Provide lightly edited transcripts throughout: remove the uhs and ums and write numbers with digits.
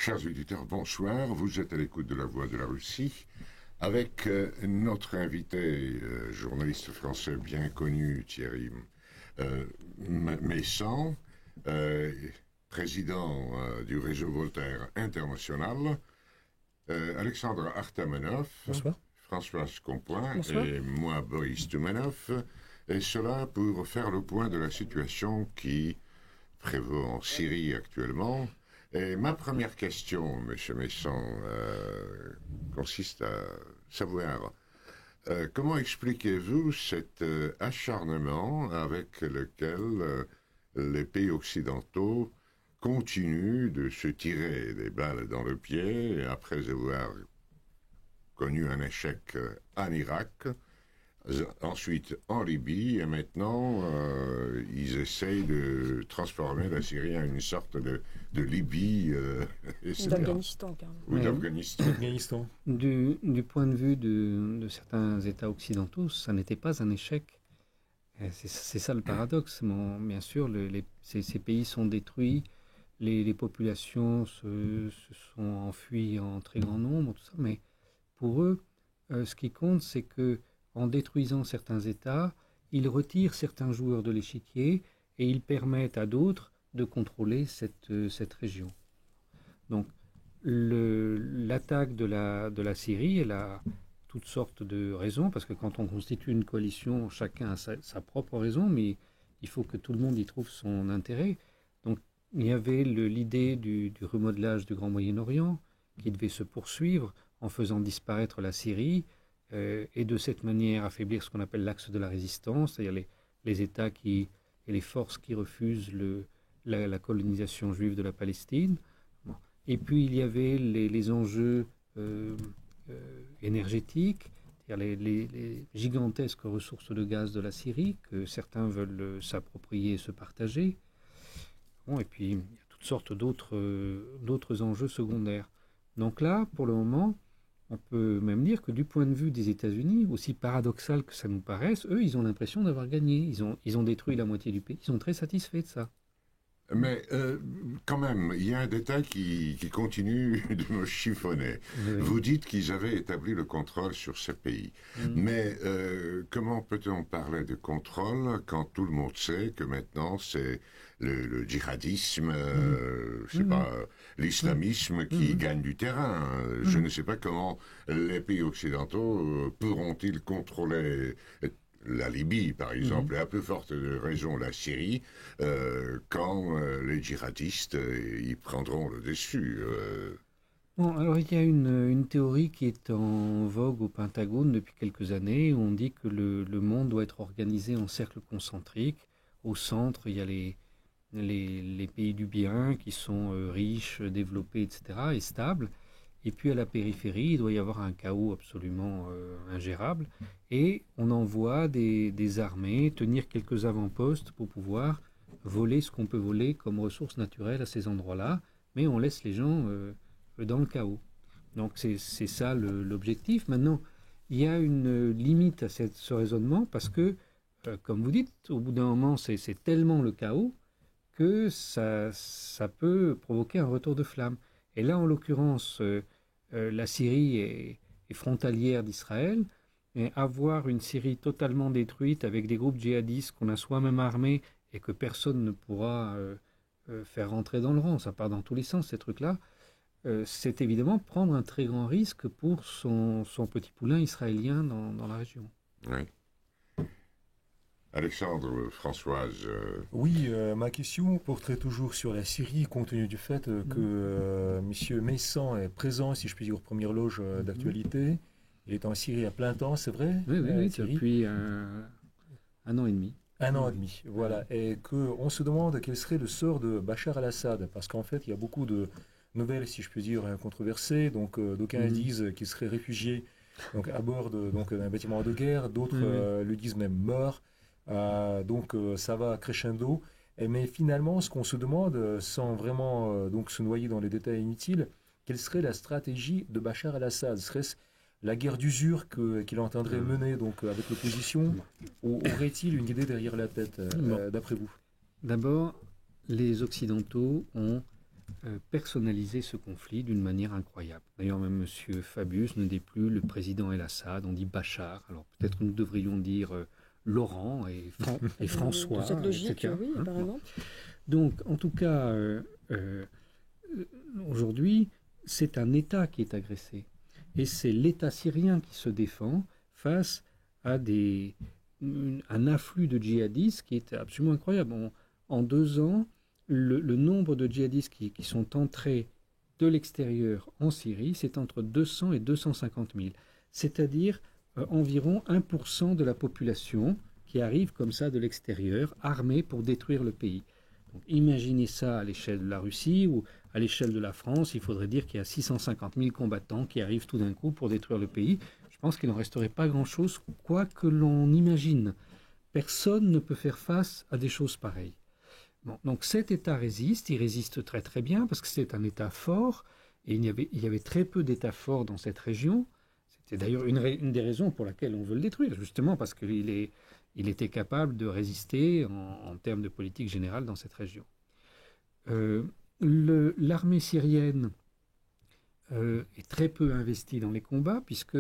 Chers auditeurs, bonsoir. Vous êtes à l'écoute de La Voix de la Russie avec notre invité, journaliste français bien connu, Thierry Meyssan, président du réseau Voltaire International, Alexandre Artamenov, bonsoir. Françoise Compoint Bonsoir. Et moi, Boris Toumanov, et cela pour faire le point de la situation qui prévaut en Syrie actuellement. Et ma première question, M. Meyssan, consiste à savoir comment expliquez-vous cet acharnement avec lequel les pays occidentaux continuent de se tirer des balles dans le pied après avoir connu un échec en Irak, ensuite en Libye, et maintenant ils essayent de transformer la Syrie en une sorte de Libye. D'Afghanistan, carrément. Ou d'Afghanistan. Du point de vue de certains États occidentaux, ça n'était pas un échec. C'est ça le paradoxe. Bien sûr, ces pays sont détruits, les populations se sont enfuies en très grand nombre, tout ça, mais pour eux, ce qui compte, c'est que en détruisant certains États, ils retirent certains joueurs de l'échiquier et ils permettent à d'autres de contrôler cette région. Donc, l'attaque de la Syrie, elle a toutes sortes de raisons, parce que quand on constitue une coalition, chacun a sa propre raison, mais il faut que tout le monde y trouve son intérêt. Donc, il y avait l'idée du remodelage du Grand Moyen-Orient, qui devait se poursuivre en faisant disparaître la Syrie, et de cette manière affaiblir ce qu'on appelle l'axe de la résistance, c'est-à-dire les États et les forces qui refusent la colonisation juive de la Palestine. Bon. Et puis il y avait les enjeux énergétiques, c'est-à-dire les gigantesques ressources de gaz de la Syrie que certains veulent s'approprier et se partager. Bon, et puis il y a toutes sortes d'autres enjeux secondaires. Donc là, pour le moment, on peut même dire que du point de vue des États-Unis, aussi paradoxal que ça nous paraisse, eux, ils ont l'impression d'avoir gagné. Ils ont détruit la moitié du pays. Ils sont très satisfaits de ça. Mais quand même, il y a un détail qui continue de me chiffonner. Oui. Vous dites qu'ils avaient établi le contrôle sur ces pays. Mais comment peut-on parler de contrôle quand tout le monde sait que maintenant c'est le djihadisme, c'est pas l'islamisme qui gagne du terrain. Je ne sais pas comment les pays occidentaux pourront-ils contrôler la Libye, par exemple, et à plus forte raison la Syrie, quand les djihadistes y prendront le dessus. Bon, alors il y a une théorie qui est en vogue au Pentagone depuis quelques années, où on dit que le monde doit être organisé en cercles concentriques. Au centre, il y a les pays du bien, qui sont riches, développés, etc., et stables. Et puis à la périphérie, il doit y avoir un chaos absolument ingérable. Et on envoie des armées tenir quelques avant-postes pour pouvoir voler ce qu'on peut voler comme ressources naturelles à ces endroits-là, mais on laisse les gens dans le chaos. Donc c'est ça l'objectif. Maintenant, il y a une limite à ce raisonnement parce que, comme vous dites, au bout d'un moment, c'est tellement le chaos que ça peut provoquer un retour de flamme. Et là, en l'occurrence, la Syrie est frontalière d'Israël, et avoir une Syrie totalement détruite avec des groupes djihadistes qu'on a soi-même armés et que personne ne pourra faire rentrer dans le rang, ça part dans tous les sens, ces trucs-là, c'est évidemment prendre un très grand risque pour son petit poulain israélien dans la région. Oui. Alexandre, Françoise. Oui, ma question porterait toujours sur la Syrie, compte tenu du fait que M. Meyssan est présent, si je puis dire, aux premières loges d'actualité. Il est en Syrie à plein temps, c'est vrai? Oui, depuis un an et demi. Un an et demi, voilà. Et qu'on se demande quel serait le sort de Bachar al-Assad, parce qu'en fait, il y a beaucoup de nouvelles, si je puis dire, controversées. Donc, d'aucuns disent qu'il serait réfugié donc, à bord d'un bâtiment de guerre, d'autres le disent même mort. Donc ça va crescendo, mais finalement ce qu'on se demande, sans vraiment donc se noyer dans les détails inutiles, quelle serait la stratégie de Bachar al-Assad? Serait-ce la guerre d'usure qu'il entendrait mener donc avec l'opposition, ou aurait-il une idée derrière la tête, d'après vous? D'abord, les Occidentaux ont personnaliser ce conflit d'une manière incroyable. D'ailleurs, même M. Fabius ne dit plus le président El-Assad, on dit Bachar. Alors peut-être que nous devrions dire Laurent et François, dans cette logique, etc. Oui, apparemment. Donc, en tout cas, aujourd'hui, c'est un État qui est agressé. Et c'est l'État syrien qui se défend face à un afflux de djihadistes qui est absolument incroyable. En 2 ans, le nombre de djihadistes qui sont entrés de l'extérieur en Syrie, c'est entre 200 et 250 000. C'est-à-dire environ 1% de la population qui arrive comme ça de l'extérieur, armée pour détruire le pays. Donc, imaginez ça à l'échelle de la Russie ou à l'échelle de la France, il faudrait dire qu'il y a 650 000 combattants qui arrivent tout d'un coup pour détruire le pays. Je pense qu'il n'en resterait pas grand-chose, quoi que l'on imagine. Personne ne peut faire face à des choses pareilles. Bon, donc cet État résiste, il résiste très très bien parce que c'est un État fort et il y avait très peu d'États forts dans cette région. C'était d'ailleurs une des raisons pour laquelle on veut le détruire, justement parce qu'il était capable de résister en termes de politique générale dans cette région. L'armée syrienne est très peu investie dans les combats puisque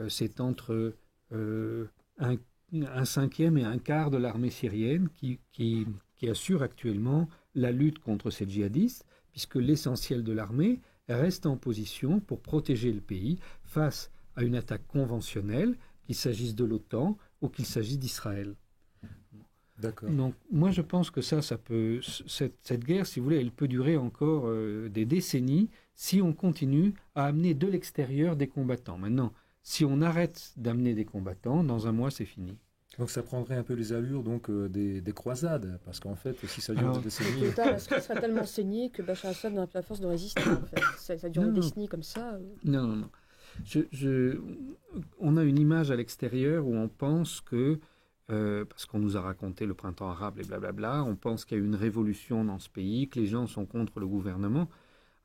c'est entre un cinquième et un quart de l'armée syrienne qui assure actuellement la lutte contre ces djihadistes, puisque l'essentiel de l'armée reste en position pour protéger le pays face à une attaque conventionnelle, qu'il s'agisse de l'OTAN ou qu'il s'agisse d'Israël. D'accord. Donc moi je pense que cette guerre, si vous voulez, elle peut durer encore des décennies si on continue à amener de l'extérieur des combattants. Maintenant, si on arrête d'amener des combattants, dans un mois c'est fini. Donc ça prendrait un peu les allures des croisades, parce qu'en fait, si ça dure des décennies... L'État serait tellement saigné que Bachar el-Assad n'a pas la force de résister. En fait. Ça dure des décennies comme ça. Non. On a une image à l'extérieur où on pense que, parce qu'on nous a raconté le printemps arabe et blablabla, on pense qu'il y a eu une révolution dans ce pays, que les gens sont contre le gouvernement.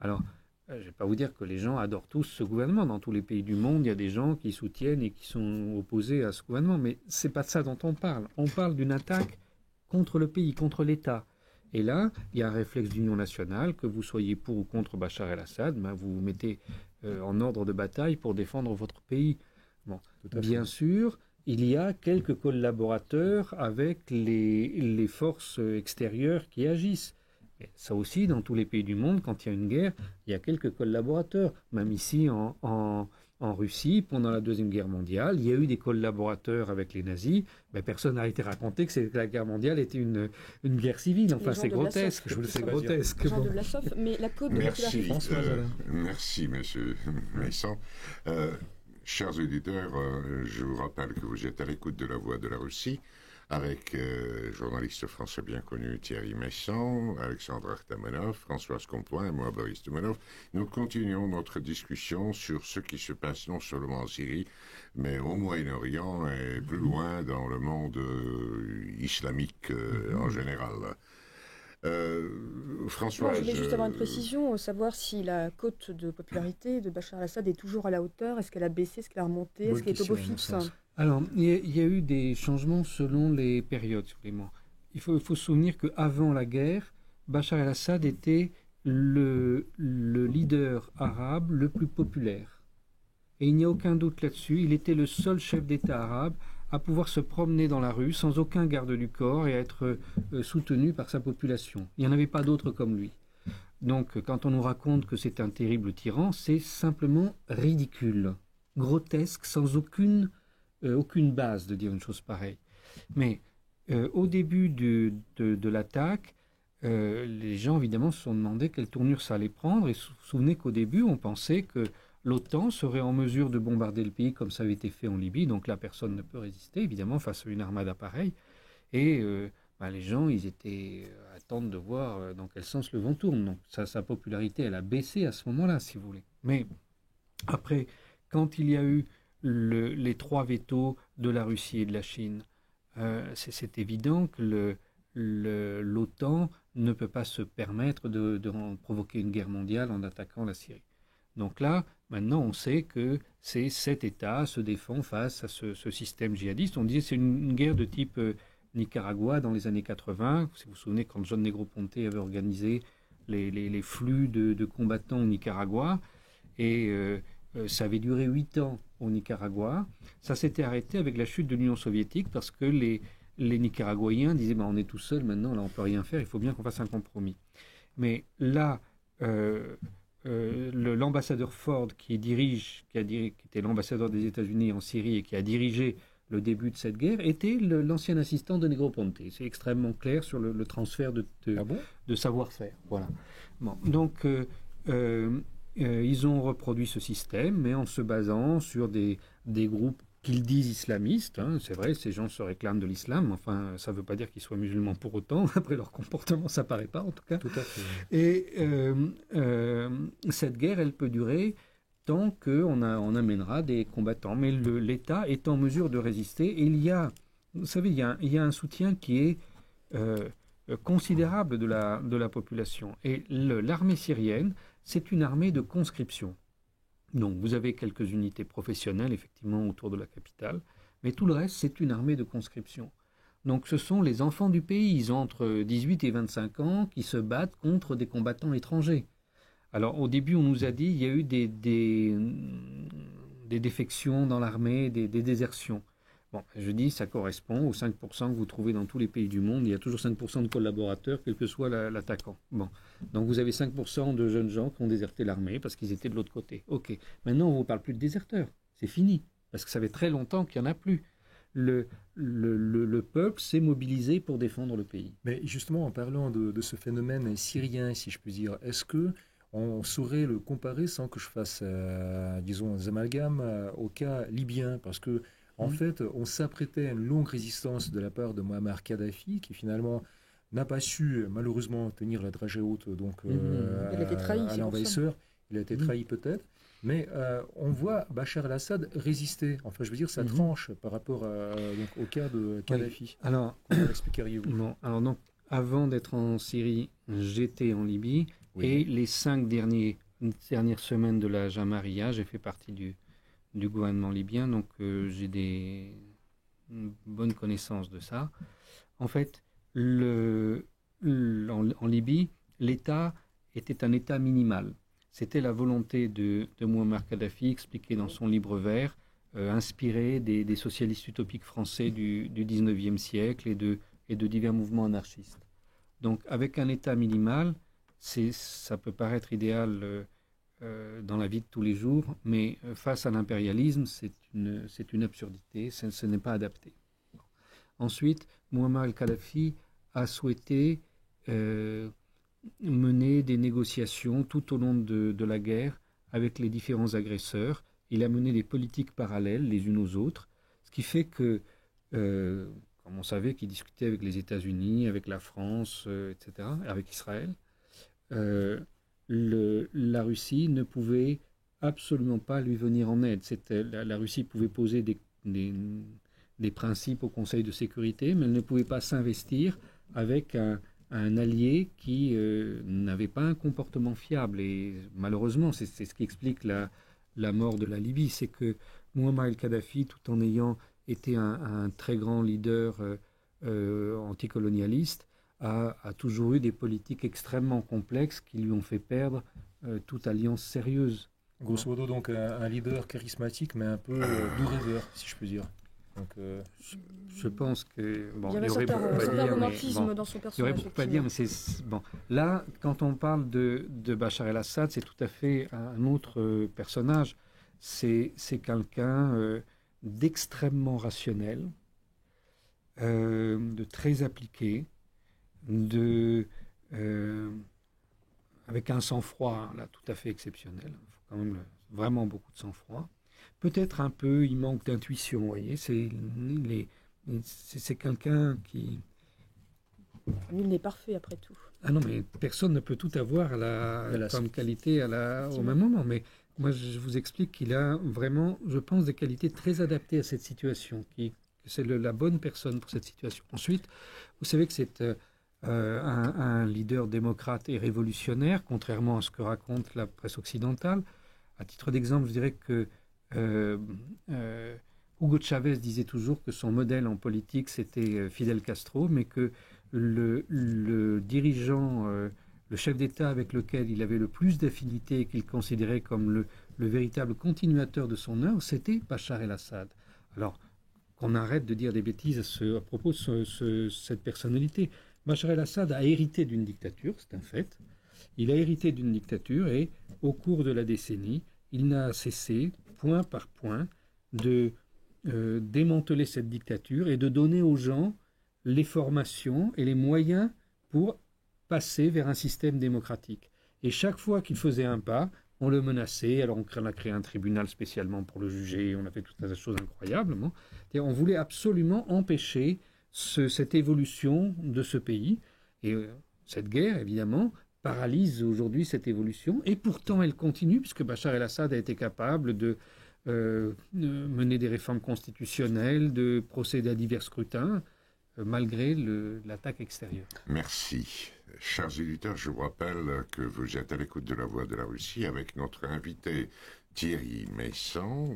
Alors, je ne vais pas vous dire que les gens adorent tous ce gouvernement. Dans tous les pays du monde, il y a des gens qui soutiennent et qui sont opposés à ce gouvernement. Mais ce n'est pas de ça dont on parle. On parle d'une attaque contre le pays, contre l'État. Et là, il y a un réflexe d'union nationale, que vous soyez pour ou contre Bachar el-Assad, vous vous mettez en ordre de bataille pour défendre votre pays. Bon, bien sûr, il y a quelques collaborateurs avec les forces extérieures qui agissent. Et ça aussi, dans tous les pays du monde, quand il y a une guerre, il y a quelques collaborateurs. Même ici, en Russie, pendant la Deuxième Guerre mondiale, il y a eu des collaborateurs avec les nazis. Mais personne n'a été raconté que la guerre mondiale était une guerre civile. Enfin, c'est grotesque. C'est grotesque. Genre de Vlasov, mais la côte de Merci, monsieur Maisson. Chers auditeurs, je vous rappelle que vous êtes à l'écoute de La Voix de la Russie avec journaliste français bien connu Thierry Maisson, Alexandre Artamonov, Françoise Compoint et moi, Boris Toumanov. Nous continuons notre discussion sur ce qui se passe non seulement en Syrie, mais au Moyen-Orient et plus loin dans le monde islamique en général. François, je voulais juste avoir une précision, savoir si la cote de popularité de Bachar el-Assad est toujours à la hauteur, est-ce qu'elle a baissé, est-ce qu'elle a remonté, est-ce qu'elle est au beau fixe? Alors, il y a eu des changements selon les périodes. Il faut se souvenir qu'avant la guerre, Bachar el-Assad était le leader arabe le plus populaire. Et il n'y a aucun doute là-dessus, il était le seul chef d'État arabe à pouvoir se promener dans la rue sans aucun garde du corps et à être soutenu par sa population. Il n'y en avait pas d'autres comme lui. Donc, quand on nous raconte que c'est un terrible tyran, c'est simplement ridicule, grotesque, sans aucune base de dire une chose pareille. Mais au début de l'attaque, les gens évidemment se sont demandé quelle tournure ça allait prendre. Et vous vous souvenez qu'au début, on pensait que l'OTAN serait en mesure de bombarder le pays comme ça avait été fait en Libye. Donc là, personne ne peut résister, évidemment, face à une armade pareille. Et les gens, ils étaient à attendre de voir dans quel sens le vent tourne. Donc sa popularité, elle a baissé à ce moment-là, si vous voulez. Mais après, quand il y a eu les 3 vétos de la Russie et de la Chine, c'est évident que l'OTAN ne peut pas se permettre de provoquer une guerre mondiale en attaquant la Syrie. Donc là, maintenant, on sait que cet État se défend face à ce système djihadiste. On disait que c'est une guerre de type Nicaragua dans les années 80. Si vous vous souvenez, quand John Negroponte avait organisé les flux de combattants au Nicaragua. Et ça avait duré 8 ans au Nicaragua. Ça s'était arrêté avec la chute de l'Union soviétique parce que les Nicaraguayens disaient on est tout seul maintenant, là on ne peut rien faire, il faut bien qu'on fasse un compromis. Mais là, l'ambassadeur Ford qui était l'ambassadeur des États-Unis en Syrie et qui a dirigé le début de cette guerre, était l'ancien assistant de Negroponte. C'est extrêmement clair sur le transfert de savoir-faire. Voilà. Bon, donc, ils ont reproduit ce système, mais en se basant sur des groupes qu'ils disent islamistes. Hein. C'est vrai, ces gens se réclament de l'islam. Enfin, ça ne veut pas dire qu'ils soient musulmans pour autant. Après leur comportement, ça ne paraît pas, en tout cas. Tout à fait. Et cette guerre, elle peut durer tant qu'on amènera des combattants. Mais l'État est en mesure de résister. Et vous savez, il y a un soutien qui est considérable de la population. Et l'armée syrienne, c'est une armée de conscription. Donc, vous avez quelques unités professionnelles, effectivement, autour de la capitale, mais tout le reste, c'est une armée de conscription. Donc, ce sont les enfants du pays, ils ont entre 18 et 25 ans, qui se battent contre des combattants étrangers. Alors, au début, on nous a dit qu'il y a eu des défections dans l'armée, des désertions. Bon, je dis, ça correspond aux 5% que vous trouvez dans tous les pays du monde. Il y a toujours 5% de collaborateurs, quel que soit l'attaquant. Bon, donc vous avez 5% de jeunes gens qui ont déserté l'armée parce qu'ils étaient de l'autre côté. Ok, maintenant on ne vous parle plus de déserteurs, c'est fini, parce que ça fait très longtemps qu'il n'y en a plus. Le peuple s'est mobilisé pour défendre le pays. Mais justement, en parlant de ce phénomène syrien, si je puis dire, est-ce que on saurait le comparer sans que je fasse, disons, des amalgames au cas libyen? Parce que en fait, on s'apprêtait à une longue résistance de la part de Muammar Kadhafi, qui finalement n'a pas su, malheureusement, tenir la dragée haute donc, à l'envahisseur. Il a été trahi peut-être. Mais on voit Bachar el-Assad résister. Enfin, je veux dire, ça tranche par rapport au cas de Kadhafi. Oui. Alors, comment l'expliqueriez-vous? Bon, alors donc, avant d'être en Syrie, j'étais en Libye. Oui. Et les 5 dernières semaines de la Jamaria, j'ai fait partie du gouvernement libyen, donc j'ai une bonne connaissance de ça. En fait, en Libye, l'État était un État minimal. C'était la volonté de Muammar Kadhafi, expliquée dans son livre vert, inspiré des socialistes utopiques français du 19e siècle et de divers mouvements anarchistes. Donc, avec un État minimal, ça peut paraître idéal dans la vie de tous les jours, mais face à l'impérialisme, c'est une absurdité, ce n'est pas adapté. Ensuite, Muammar el-Kadhafi a souhaité mener des négociations tout au long de la guerre avec les différents agresseurs. Il a mené des politiques parallèles les unes aux autres, ce qui fait que, comme on savait qu'il discutait avec les États-Unis, avec la France, etc., avec Israël, la Russie ne pouvait absolument pas lui venir en aide. La Russie pouvait poser des principes au Conseil de sécurité, mais elle ne pouvait pas s'investir avec un allié qui n'avait pas un comportement fiable. Et malheureusement, c'est ce qui explique la mort de la Libye, c'est que Muammar el-Kadhafi, tout en ayant été un très grand leader anticolonialiste, a toujours eu des politiques extrêmement complexes qui lui ont fait perdre toute alliance sérieuse. Grosso modo, donc, un leader charismatique, mais un peu doux rêveur, si je puis dire. Donc, je pense que... Bon, il y avait un certain romantisme dans son personnage. Il y aurait beaucoup à dire, mais c'est... Bon, là, quand on parle de Bachar el-Assad, c'est tout à fait un autre personnage. C'est quelqu'un d'extrêmement rationnel, de très appliqué, avec un sang-froid là, tout à fait exceptionnel. Il faut quand même vraiment beaucoup de sang-froid. Peut-être un peu, il manque d'intuition, vous voyez. C'est quelqu'un qui... Nul n'est parfait, après tout. Ah non, mais personne ne peut tout avoir comme qualité au même moment. Mais moi, je vous explique qu'il a vraiment, je pense, des qualités très adaptées à cette situation, que c'est la bonne personne pour cette situation. Ensuite, vous savez que c'est un leader démocrate et révolutionnaire, contrairement à ce que raconte la presse occidentale. À titre d'exemple, je dirais que Hugo Chavez disait toujours que son modèle en politique, c'était Fidel Castro, mais que le dirigeant le chef d'État avec lequel il avait le plus d'affinité et qu'il considérait comme le véritable continuateur de son œuvre, c'était Bachar el-Assad. Alors, qu'on arrête de dire des bêtises à propos de cette personnalité. Bachar el-Assad a hérité d'une dictature, c'est un fait. Il a hérité d'une dictature et, au cours de la décennie, il n'a cessé, point par point, de démanteler cette dictature et de donner aux gens les formations et les moyens pour passer vers un système démocratique. Et chaque fois qu'il faisait un pas, on le menaçait. Alors on a créé un tribunal spécialement pour le juger, on a fait tout un tas de choses incroyables. On voulait absolument empêcher cette évolution de ce pays. Et cette guerre, évidemment, paralyse aujourd'hui cette évolution. Et pourtant, elle continue, puisque Bachar el-Assad a été capable de mener des réformes constitutionnelles, de procéder à divers scrutins, malgré l'attaque extérieure. Merci. Chers auditeurs, je vous rappelle que vous êtes à l'écoute de La Voix de la Russie avec notre invité Thierry Meyssan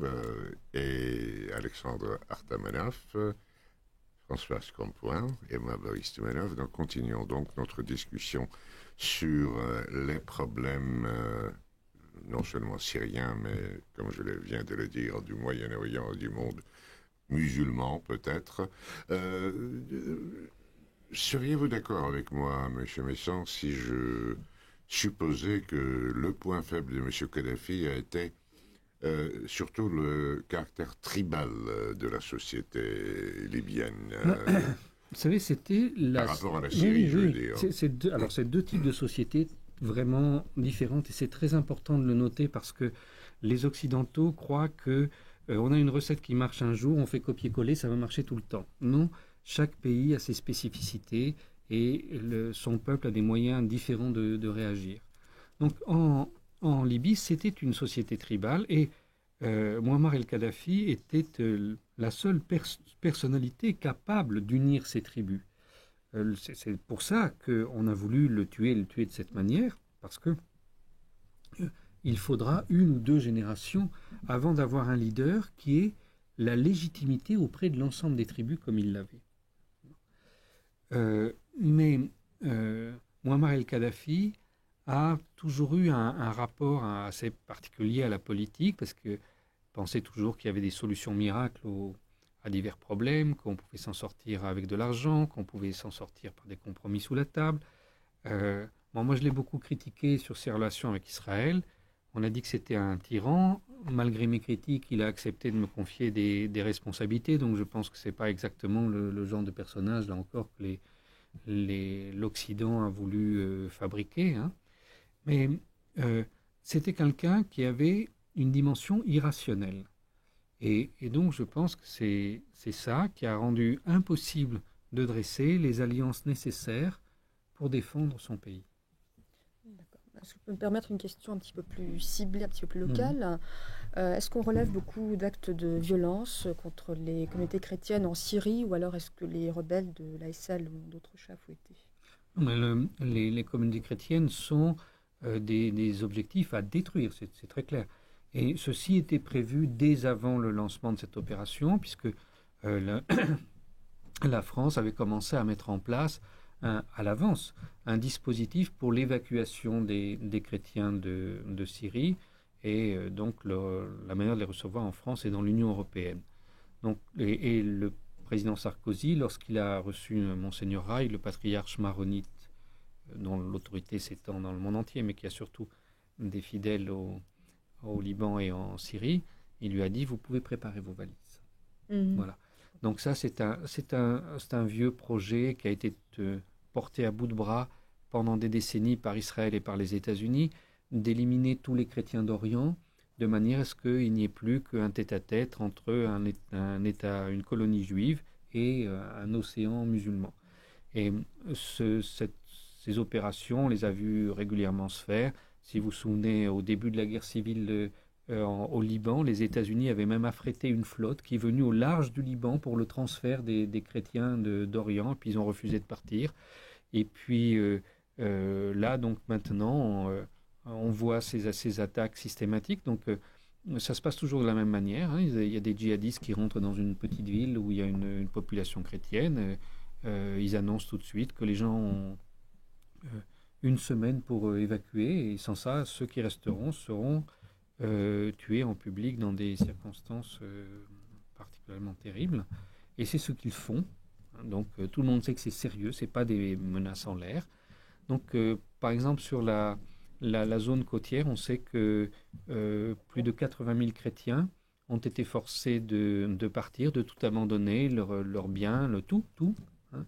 et Alexandre Artamanov, François Campoin et moi, Boris Tumanov. Donc, continuons donc notre discussion sur les problèmes non seulement syriens, mais, comme je viens de le dire, du Moyen-Orient et du monde musulman, peut-être. Seriez-vous d'accord avec moi, M. Meyssan, si je supposais que le point faible de M. Kadhafi a été surtout le caractère tribal de la société libyenne Vous savez, c'était par rapport à la Syrie, je veux dire. C'est deux types de sociétés vraiment différentes et c'est très important de le noter parce que les Occidentaux croient que on a une recette qui marche un jour, on fait copier-coller, ça va marcher tout le temps. Non, chaque pays a ses spécificités et son peuple a des moyens différents de réagir. Donc en Libye, c'était une société tribale et Muammar el-Kadhafi était la seule personnalité capable d'unir ces tribus. C'est pour ça qu'on a voulu le tuer de cette manière, parce que il faudra une ou deux générations avant d'avoir un leader qui ait la légitimité auprès de l'ensemble des tribus comme il l'avait. Mais Muammar el-Kadhafi a toujours eu un rapport assez particulier à la politique, parce qu'il pensait toujours qu'il y avait des solutions miracles à divers problèmes, qu'on pouvait s'en sortir avec de l'argent, qu'on pouvait s'en sortir par des compromis sous la table. Moi, je l'ai beaucoup critiqué sur ses relations avec Israël. On a dit que c'était un tyran. Malgré mes critiques, il a accepté de me confier des responsabilités. Donc je pense que ce n'est pas exactement le genre de personnage, là encore, que l'Occident a voulu fabriquer. Hein. Mais c'était quelqu'un qui avait une dimension irrationnelle. Et donc je pense que c'est ça qui a rendu impossible de dresser les alliances nécessaires pour défendre son pays. Est-ce que je peux me permettre une question un petit peu plus ciblée, un petit peu plus locale ? Est-ce qu'on relève beaucoup d'actes de violence contre les communautés chrétiennes en Syrie, ou alors est-ce que les rebelles de l'ASL ont d'autres chats à fouetter ? Les communautés chrétiennes sont des objectifs à détruire, c'est très clair. Et ceci était prévu dès avant le lancement de cette opération, puisque la France avait commencé à mettre en place à l'avance un dispositif pour l'évacuation des chrétiens de Syrie et donc la manière de les recevoir en France et dans l'Union européenne. Donc, et le président Sarkozy, lorsqu'il a reçu Monseigneur Raï, le patriarche maronite, dont l'autorité s'étend dans le monde entier, mais qui a surtout des fidèles au Liban et en Syrie, il lui a dit « vous pouvez préparer vos valises ». Voilà. Donc ça, c'est un vieux projet qui a été porté à bout de bras pendant des décennies par Israël et par les États-Unis, d'éliminer tous les chrétiens d'Orient, de manière à ce qu'il n'y ait plus qu'un tête-à-tête entre une colonie juive et un océan musulman. Et ces opérations, on les a vues régulièrement se faire. Si vous vous souvenez, au début de la guerre civile au Liban, les États-Unis avaient même affrété une flotte qui est venue au large du Liban pour le transfert des chrétiens d'Orient, puis ils ont refusé de partir. Et puis là, donc maintenant, on voit ces attaques systématiques. Donc ça se passe toujours de la même manière. Hein. Il y a des djihadistes qui rentrent dans une petite ville où il y a une population chrétienne. Ils annoncent tout de suite que les gens ont une semaine pour évacuer, et sans ça, ceux qui resteront seront tués en public dans des circonstances particulièrement terribles. Et c'est ce qu'ils font. Donc tout le monde sait que c'est sérieux, ce n'est pas des menaces en l'air. Donc par exemple sur la zone côtière, on sait que plus de 80 000 chrétiens ont été forcés de partir, de tout abandonner, leurs biens, le tout. Hein.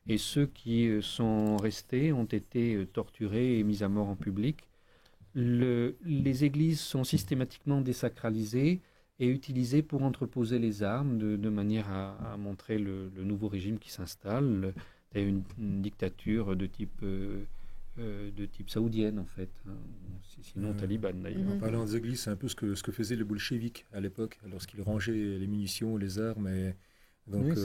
Et ceux qui sont restés ont été torturés et mis à mort en public. Les églises sont systématiquement désacralisées et utilisées pour entreposer les armes de manière à montrer le nouveau régime qui s'installe. Il y a une dictature de type saoudienne en fait, hein. Sinon talibane d'ailleurs. En parlant des églises, c'est un peu ce que faisaient les bolcheviks à l'époque, lorsqu'ils rangeaient les munitions, les armes, et donc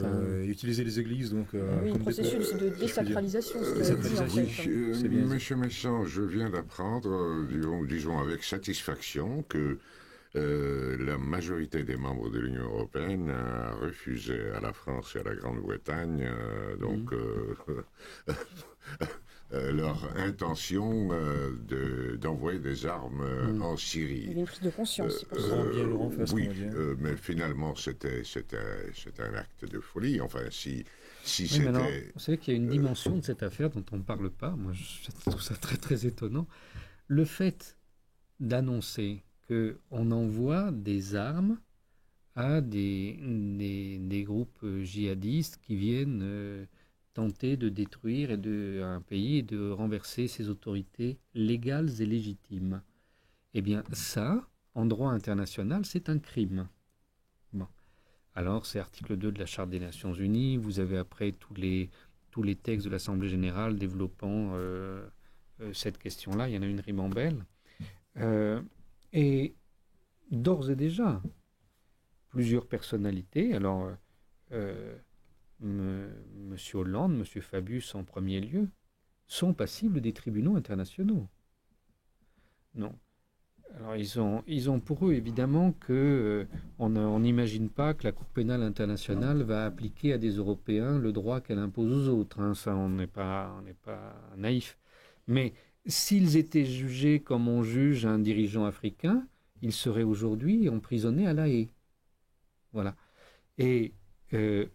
utilisaient les églises. Donc, oui, processus de désacralisation, ce que dit en fait. Monsieur Messon, je viens d'apprendre, disons avec satisfaction, que la majorité des membres de l'Union européenne a refusé à la France et à la Grande-Bretagne leur intention d'envoyer des armes en Syrie. Il y a une prise de conscience, c'est pour ça. Oui, mais finalement c'était un acte de folie. Enfin, si c'était... Alors, vous savez qu'il y a une dimension de cette affaire dont on ne parle pas. Moi, je trouve ça très très étonnant. Le fait d'annoncer qu'on envoie des armes à des groupes djihadistes qui viennent tenter de détruire un pays et de renverser ses autorités légales et légitimes. Eh bien, ça, en droit international, c'est un crime. Bon. Alors, c'est article 2 de la Charte des Nations Unies. Vous avez après tous les textes de l'Assemblée Générale développant cette question-là. Il y en a une ribambelle. Et d'ores et déjà, plusieurs personnalités, alors Monsieur Hollande, Monsieur Fabius en premier lieu, sont passibles des tribunaux internationaux. Non. Alors ils ont pour eux évidemment que on n'imagine pas que la Cour pénale internationale va appliquer à des Européens le droit qu'elle impose aux autres. Hein. Ça, on n'est pas naïf. Mais s'ils étaient jugés comme on juge un dirigeant africain, ils seraient aujourd'hui emprisonnés à La Haye. Voilà. Et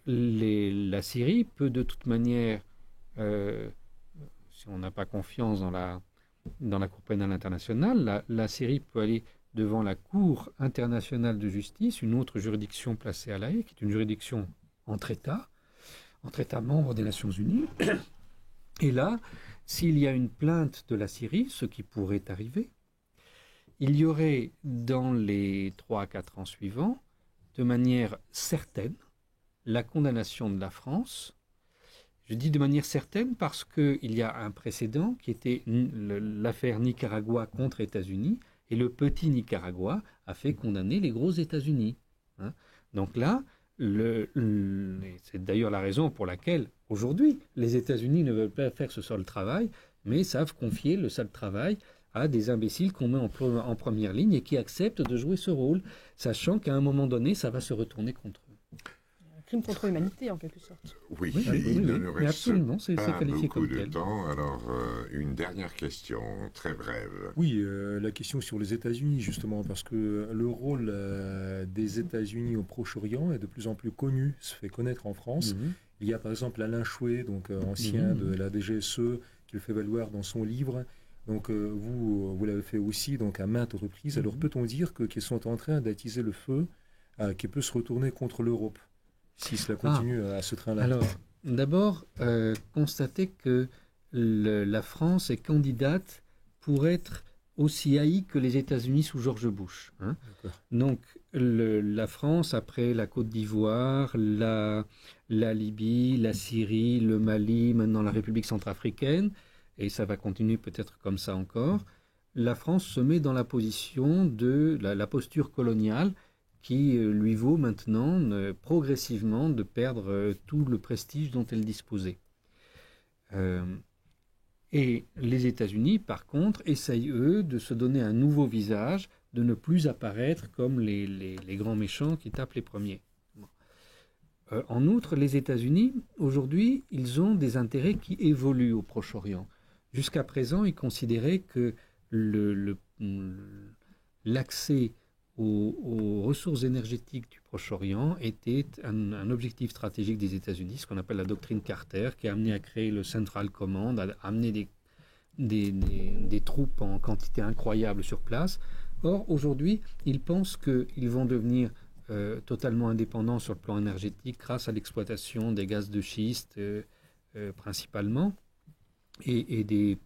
la Syrie peut de toute manière, si on n'a pas confiance dans la Cour pénale internationale, la Syrie peut aller devant la Cour internationale de justice, une autre juridiction placée à La Haye, qui est une juridiction entre États membres des Nations Unies. Et là, s'il y a une plainte de la Syrie, ce qui pourrait arriver, il y aurait dans les 3 à 4 ans suivants, de manière certaine, la condamnation de la France. Je dis de manière certaine parce qu'il y a un précédent qui était l'affaire Nicaragua contre États-Unis, et le petit Nicaragua a fait condamner les gros États-Unis. Hein. Donc là, c'est d'ailleurs la raison pour laquelle, aujourd'hui, les États-Unis ne veulent pas faire ce sale travail, mais savent confier le sale travail à des imbéciles qu'on met en première ligne et qui acceptent de jouer ce rôle, sachant qu'à un moment donné, ça va se retourner contre eux. Crime contre l'humanité, en quelque sorte. Oui, il ne nous reste pas qualifié beaucoup comme de tel. temps. Alors, une dernière question, très brève. Oui, la question sur les États-Unis, justement, parce que le rôle des États-Unis au Proche-Orient est de plus en plus connu, se fait connaître en France. Il y a par exemple Alain Chouet, donc ancien de la DGSE, qui le fait valoir dans son livre. Donc vous l'avez fait aussi donc à maintes reprises. Alors peut-on dire qu'ils sont en train d'attiser le feu qui peut se retourner contre l'Europe si cela continue à ce train-là? Alors, d'abord, constatez que la France est candidate pour être aussi haïe que les États-Unis sous George Bush. Hein. Donc, la France, après la Côte d'Ivoire, la Libye, la Syrie, le Mali, maintenant la République centrafricaine, et ça va continuer peut-être comme ça encore, la France se met dans la position de la posture coloniale qui lui vaut maintenant progressivement de perdre tout le prestige dont elle disposait. Et les États-Unis, par contre, essayent, eux, de se donner un nouveau visage, de ne plus apparaître comme les grands méchants qui tapent les premiers. En outre, les États-Unis, aujourd'hui, ils ont des intérêts qui évoluent au Proche-Orient. Jusqu'à présent, ils considéraient que l'accès aux ressources énergétiques du Proche-Orient était un objectif stratégique des États-Unis, ce qu'on appelle la doctrine Carter, qui a amené à créer le Central Command, à amener des troupes en quantité incroyable sur place. Or, aujourd'hui, ils pensent qu'ils vont devenir totalement indépendants sur le plan énergétique grâce à l'exploitation des gaz de schiste principalement et des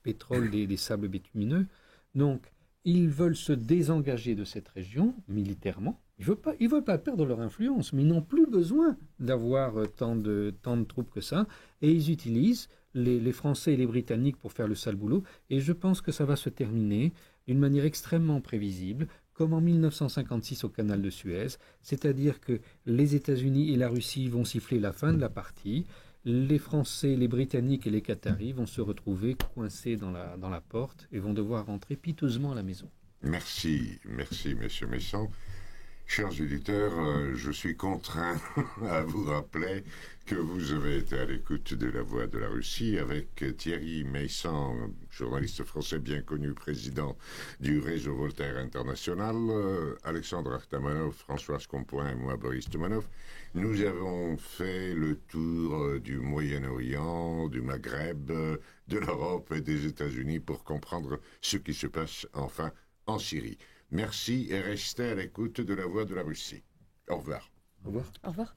pétroles, des sables bitumineux. Donc, ils veulent se désengager de cette région militairement. Ils ne veulent pas perdre leur influence, mais ils n'ont plus besoin d'avoir tant de troupes que ça. Et ils utilisent les Français et les Britanniques pour faire le sale boulot. Et je pense que ça va se terminer d'une manière extrêmement prévisible, comme en 1956 au canal de Suez. C'est-à-dire que les États-Unis et la Russie vont siffler la fin de la partie. Les Français, les Britanniques et les Qataris vont se retrouver coincés dans la porte et vont devoir rentrer piteusement à la maison. Merci, Monsieur Messon. Chers auditeurs, je suis contraint à vous rappeler que vous avez été à l'écoute de La Voix de la Russie avec Thierry Meyssan, journaliste français bien connu, président du réseau Voltaire International, Alexandre Artamanov, Françoise Compoint et moi, Boris Toumanov. Nous avons fait le tour du Moyen-Orient, du Maghreb, de l'Europe et des États-Unis pour comprendre ce qui se passe enfin en Syrie. Merci et restez à l'écoute de La Voix de la Russie. Au revoir. Au revoir. Au revoir.